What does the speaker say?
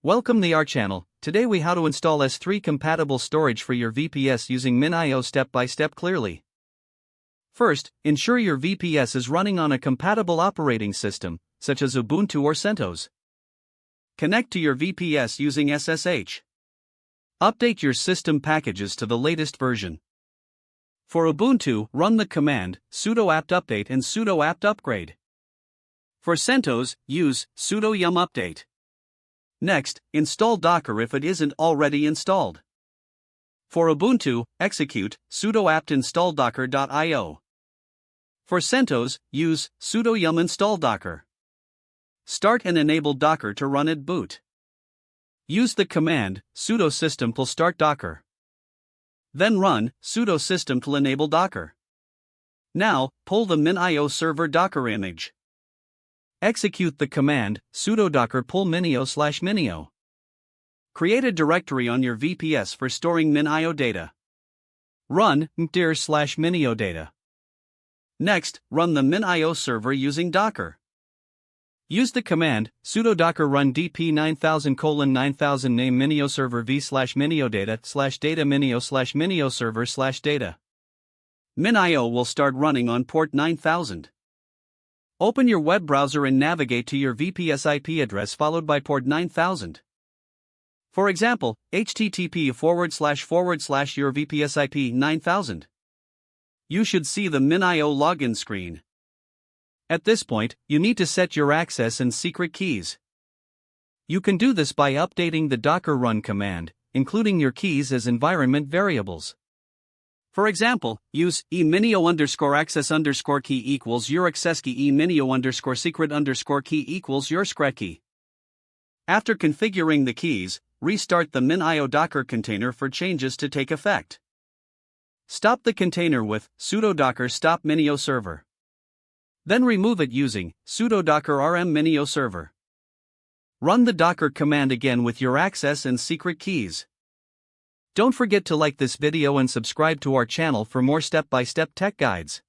Welcome to our channel. Today we how to install S3-compatible storage for your VPS using MinIO step by step clearly. First, ensure your VPS is running on a compatible operating system, such as Ubuntu or CentOS. Connect to your VPS using SSH. Update your system packages to the latest version. For Ubuntu, run the command sudo apt update and sudo apt upgrade. For CentOS, use sudo yum update. Next, install Docker if it isn't already installed. For Ubuntu, execute sudo apt install docker.io. For CentOS, use sudo yum install docker. Start and enable Docker to run at boot. Use the command sudo systemctl start docker. Then run sudo systemctl enable docker. Now, pull the MinIO server Docker image. Execute the command sudo docker pull MinIO/MinIO. Create a directory on your VPS for storing MinIO data. Run mdir/MinIO data. Next, run the MinIO server using Docker. Use the command sudo docker run dp9000:9000 name MinIO server v/MinIO data/data MinIO/MinIO server/data. MinIO will start running on port 9000. Open your web browser and navigate to your VPS IP address followed by port 9000. For example, http:// your VPS IP 9000. You should see the MinIO login screen. At this point, you need to set your access and secret keys. You can do this by updating the docker run command, including your keys as environment variables. For example, use eMinIO_access_key equals your access key eMinIO_secret_key equals your secret key. After configuring the keys, restart the MinIO Docker container for changes to take effect. Stop the container with sudo docker stop MinIO server. Then remove it using sudo docker rm MinIO server. Run the docker command again with your access and secret keys. Don't forget to like this video and subscribe to our channel for more step-by-step tech guides.